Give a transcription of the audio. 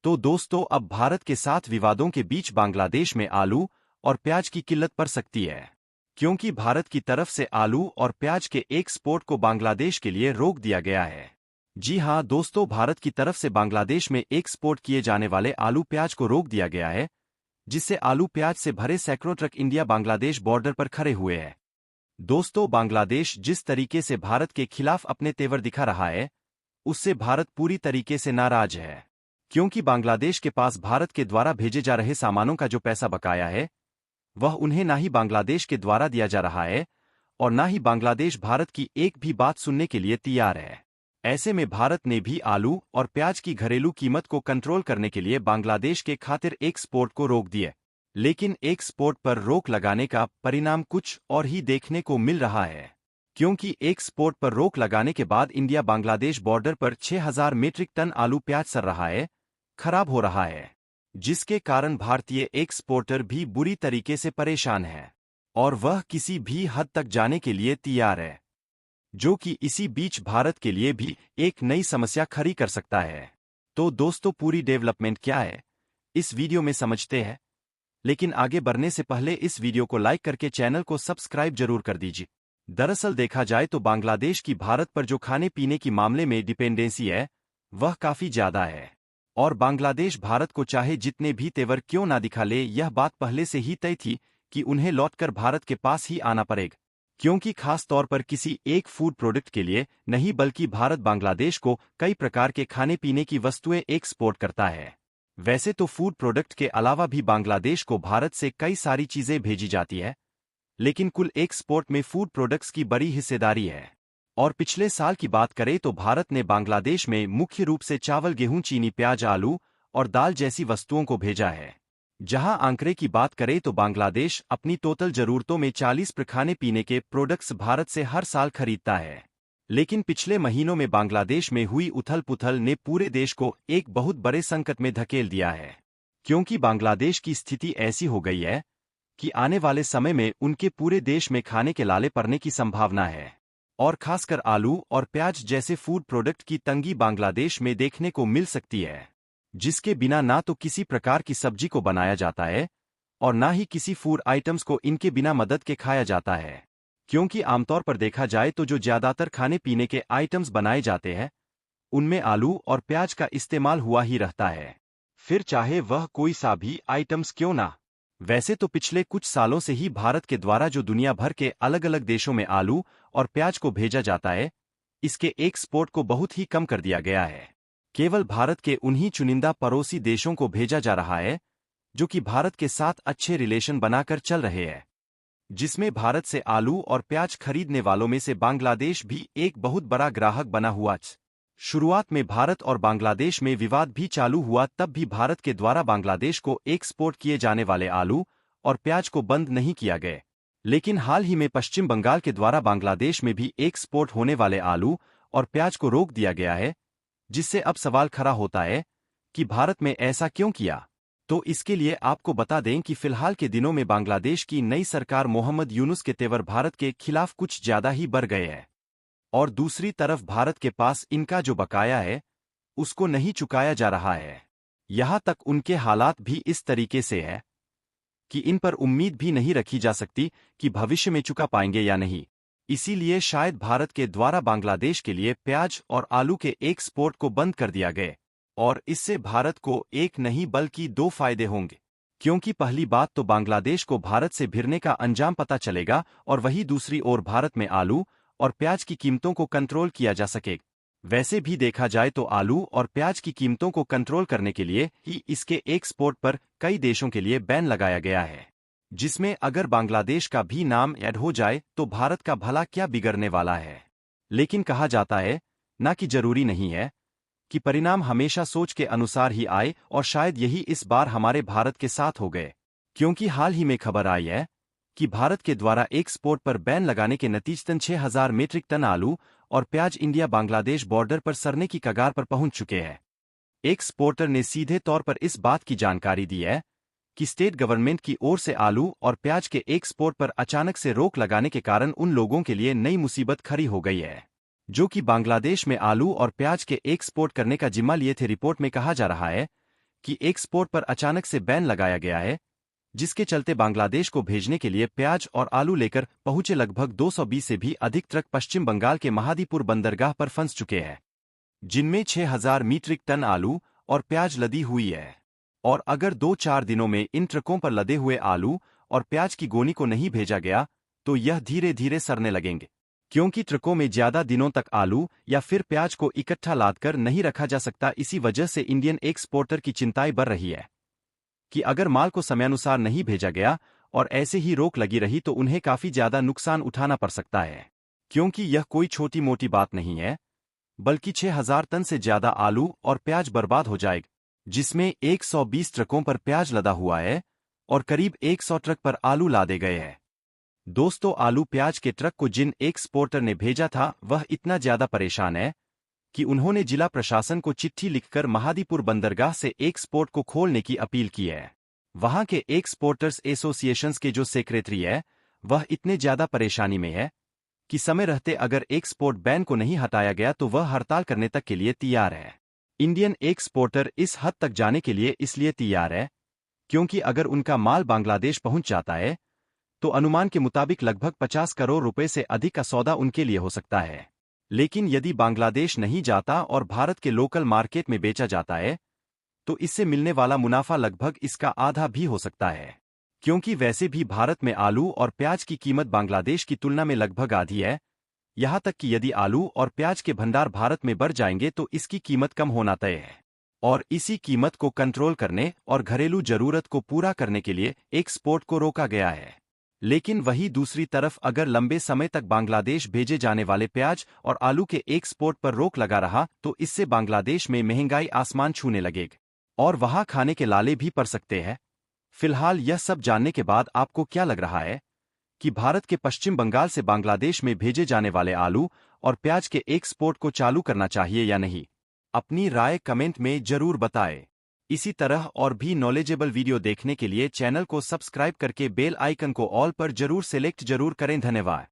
तो दोस्तों, अब भारत के साथ विवादों के बीच बांग्लादेश में आलू और प्याज की किल्लत पड़ सकती है, क्योंकि भारत की तरफ से आलू और प्याज के एक्सपोर्ट को बांग्लादेश के लिए रोक दिया गया है। जी हां दोस्तों, भारत की तरफ से बांग्लादेश में एक्सपोर्ट किए जाने वाले आलू प्याज को रोक दिया गया है, जिससे आलू प्याज से भरे सैकड़ों ट्रक इंडिया बांग्लादेश बॉर्डर पर खड़े हुए हैं। दोस्तों, बांग्लादेश जिस तरीके से भारत के खिलाफ अपने तेवर दिखा रहा है, उससे भारत पूरी तरीके से नाराज है, क्योंकि बांग्लादेश के पास भारत के द्वारा भेजे जा रहे सामानों का जो पैसा बकाया है, वह उन्हें ना ही बांग्लादेश के द्वारा दिया जा रहा है और ना ही बांग्लादेश भारत की एक भी बात सुनने के लिए तैयार है। ऐसे में भारत ने भी आलू और प्याज की घरेलू कीमत को कंट्रोल करने के लिए बांग्लादेश के खातिर एक्सपोर्ट को रोक दिए। लेकिन एक्सपोर्ट पर रोक लगाने का परिणाम कुछ और ही देखने को मिल रहा है, क्योंकि एक्सपोर्ट पर रोक लगाने के बाद इंडिया बांग्लादेश बॉर्डर पर 6000 मीट्रिक टन आलू प्याज सड़ रहा है, खराब हो रहा है, जिसके कारण भारतीय एक्सपोर्टर भी बुरी तरीके से परेशान है और वह किसी भी हद तक जाने के लिए तैयार है, जो कि इसी बीच भारत के लिए भी एक नई समस्या खड़ी कर सकता है। तो दोस्तों, पूरी डेवलपमेंट क्या है, इस वीडियो में समझते हैं। लेकिन आगे बढ़ने से पहले इस वीडियो को लाइक करके चैनल को सब्सक्राइब जरूर कर दीजिए। दरअसल देखा जाए तो बांग्लादेश की भारत पर जो खाने पीने की मामले में डिपेंडेंसी है, वह काफी ज्यादा है और बांग्लादेश भारत को चाहे जितने भी तेवर क्यों ना दिखा ले, यह बात पहले से ही तय थी कि उन्हें लौटकर भारत के पास ही आना पड़ेगा, क्योंकि खास तौर पर किसी एक फूड प्रोडक्ट के लिए नहीं बल्कि भारत बांग्लादेश को कई प्रकार के खाने पीने की वस्तुएं एक्सपोर्ट करता है। वैसे तो फूड प्रोडक्ट के अलावा भी बांग्लादेश को भारत से कई सारी चीजें भेजी जाती है, लेकिन कुल एक्सपोर्ट में फूड प्रोडक्ट्स की बड़ी हिस्सेदारी है। और पिछले साल की बात करें तो भारत ने बांग्लादेश में मुख्य रूप से चावल, गेहूं, चीनी, प्याज, आलू और दाल जैसी वस्तुओं को भेजा है। जहां आंकड़े की बात करें तो बांग्लादेश अपनी टोटल जरूरतों में 40 खाने पीने के प्रोडक्ट्स भारत से हर साल खरीदता है। लेकिन पिछले महीनों में बांग्लादेश में हुई उथल पुथल ने पूरे देश को एक बहुत बड़े संकट में धकेल दिया है, क्योंकि बांग्लादेश की स्थिति ऐसी हो गई है कि आने वाले समय में उनके पूरे देश में खाने के लाले पड़ने की संभावना है और खासकर आलू और प्याज जैसे फूड प्रोडक्ट की तंगी बांग्लादेश में देखने को मिल सकती है, जिसके बिना ना तो किसी प्रकार की सब्जी को बनाया जाता है और ना ही किसी फूड आइटम्स को इनके बिना मदद के खाया जाता है, क्योंकि आमतौर पर देखा जाए तो जो ज्यादातर खाने पीने के आइटम्स बनाए जाते हैं, उनमें आलू और प्याज का इस्तेमाल हुआ ही रहता है, फिर चाहे वह कोई सा भी आइटम्स क्यों ना। वैसे तो पिछले कुछ सालों से ही भारत के द्वारा जो दुनिया भर के अलग अलग देशों में आलू और प्याज को भेजा जाता है, इसके एक्सपोर्ट को बहुत ही कम कर दिया गया है। केवल भारत के उन्हीं चुनिंदा पड़ोसी देशों को भेजा जा रहा है जो कि भारत के साथ अच्छे रिलेशन बनाकर चल रहे हैं, जिसमें भारत से आलू और प्याज खरीदने वालों में से बांग्लादेश भी एक बहुत बड़ा ग्राहक बना हुआ। शुरुआत में भारत और बांग्लादेश में विवाद भी चालू हुआ, तब भी भारत के द्वारा बांग्लादेश को एक्सपोर्ट किए जाने वाले आलू और प्याज को बंद नहीं किया गया। लेकिन हाल ही में पश्चिम बंगाल के द्वारा बांग्लादेश में भी एक्सपोर्ट होने वाले आलू और प्याज को रोक दिया गया है, जिससे अब सवाल खड़ा होता है कि भारत में ऐसा क्यों किया। तो इसके लिए आपको बता दें कि फिलहाल के दिनों में बांग्लादेश की नई सरकार मोहम्मद यूनुस के तेवर भारत के खिलाफ कुछ ज्यादा ही बढ़ गए हैं और दूसरी तरफ भारत के पास इनका जो बकाया है, उसको नहीं चुकाया जा रहा है। यहां तक उनके हालात भी इस तरीके से है कि इन पर उम्मीद भी नहीं रखी जा सकती कि भविष्य में चुका पाएंगे या नहीं। इसीलिए शायद भारत के द्वारा बांग्लादेश के लिए प्याज और आलू के एक्सपोर्ट को बंद कर दिया गया और इससे भारत को एक नहीं बल्कि दो फायदे होंगे, क्योंकि पहली बात तो बांग्लादेश को भारत से भिड़ने का अंजाम पता चलेगा और वहीं दूसरी ओर भारत में आलू और प्याज की कीमतों को कंट्रोल किया जा सकेगा। वैसे भी देखा जाए तो आलू और प्याज की कीमतों को कंट्रोल करने के लिए ही इसके एक्सपोर्ट पर कई देशों के लिए बैन लगाया गया है, जिसमें अगर बांग्लादेश का भी नाम ऐड हो जाए तो भारत का भला क्या बिगड़ने वाला है। लेकिन कहा जाता है ना कि जरूरी नहीं है कि परिणाम हमेशा सोच के अनुसार ही आए, और शायद यही इस बार हमारे भारत के साथ हो गए, क्योंकि हाल ही में खबर आई है कि भारत के द्वारा एक्सपोर्ट पर बैन लगाने के नतीजतन 6000 मीट्रिक टन आलू और प्याज इंडिया बांग्लादेश बॉर्डर पर सड़ने की कगार पर पहुंच चुके हैं। एक्सपोर्टर ने सीधे तौर पर इस बात की जानकारी दी है कि स्टेट गवर्नमेंट की ओर से आलू और प्याज के एक्सपोर्ट पर अचानक से रोक लगाने के कारण उन लोगों के लिए नई मुसीबत खड़ी हो गई है जो कि बांग्लादेश में आलू और प्याज के एक्सपोर्ट करने का जिम्मा लिए थे। रिपोर्ट में कहा जा रहा है कि एक्सपोर्ट पर अचानक से बैन लगाया गया है, जिसके चलते बांग्लादेश को भेजने के लिए प्याज और आलू लेकर पहुंचे लगभग 220 से भी अधिक ट्रक पश्चिम बंगाल के महादीपुर बंदरगाह पर फंस चुके हैं, जिनमें 6,000 मीट्रिक टन आलू और प्याज लदी हुई है। और अगर 2-4 दिनों में इन ट्रकों पर लदे हुए आलू और प्याज की गोनी को नहीं भेजा गया तो यह धीरे धीरे सड़ने लगेंगे, क्योंकि ट्रकों में ज्यादा दिनों तक आलू या फिर प्याज को इकट्ठा लादकर नहीं रखा जा सकता। इसी वजह से इंडियन एक्सपोर्टर की चिंताएं बढ़ रही है कि अगर माल को समयानुसार नहीं भेजा गया और ऐसे ही रोक लगी रही तो उन्हें काफी ज्यादा नुकसान उठाना पड़ सकता है, क्योंकि यह कोई छोटी मोटी बात नहीं है, बल्कि 6,000 टन से ज्यादा आलू और प्याज बर्बाद हो जाएगा, जिसमें 120 ट्रकों पर प्याज लदा हुआ है और करीब 100 ट्रक पर आलू लादे गए हैं। दोस्तों, आलू प्याज के ट्रक को जिन एक्सपोर्टर ने भेजा था वह इतना ज्यादा परेशान है कि उन्होंने जिला प्रशासन को चिट्ठी लिखकर महादीपुर बंदरगाह से एक्सपोर्ट को खोलने की अपील की है। वहां के एक्सपोर्टर्स एसोसिएशंस के जो सेक्रेटरी है वह इतने ज्यादा परेशानी में है कि समय रहते अगर एक्सपोर्ट बैन को नहीं हटाया गया तो वह हड़ताल करने तक के लिए तैयार है। इंडियन एक्सपोर्टर इस हद तक जाने के लिए इसलिए तैयार है क्योंकि अगर उनका माल बांग्लादेश पहुंच जाता है तो अनुमान के मुताबिक लगभग 50 करोड़ रुपए से अधिक का सौदा उनके लिए हो सकता है। लेकिन यदि बांग्लादेश नहीं जाता और भारत के लोकल मार्केट में बेचा जाता है तो इससे मिलने वाला मुनाफा लगभग इसका आधा भी हो सकता है, क्योंकि वैसे भी भारत में आलू और प्याज की कीमत बांग्लादेश की तुलना में लगभग आधी है। यहां तक कि यदि आलू और प्याज के भंडार भारत में बढ़ जाएंगे तो इसकी कीमत कम होना तय है, और इसी कीमत को कंट्रोल करने और घरेलू जरूरत को पूरा करने के लिए एक्सपोर्ट को रोका गया है। लेकिन वही दूसरी तरफ अगर लंबे समय तक बांग्लादेश भेजे जाने वाले प्याज और आलू के एक्सपोर्ट पर रोक लगा रहा तो इससे बांग्लादेश में महंगाई आसमान छूने लगेगी और वहां खाने के लाले भी पड़ सकते हैं। फिलहाल यह सब जानने के बाद आपको क्या लग रहा है कि भारत के पश्चिम बंगाल से बांग्लादेश में भेजे जाने वाले आलू और प्याज के एक्सपोर्ट को चालू करना चाहिए या नहीं? अपनी राय कमेंट में जरूर बताएं। इसी तरह और भी नॉलेजेबल वीडियो देखने के लिए चैनल को सब्सक्राइब करके बेल आइकन को ऑल पर जरूर सेलेक्ट जरूर करें। धन्यवाद।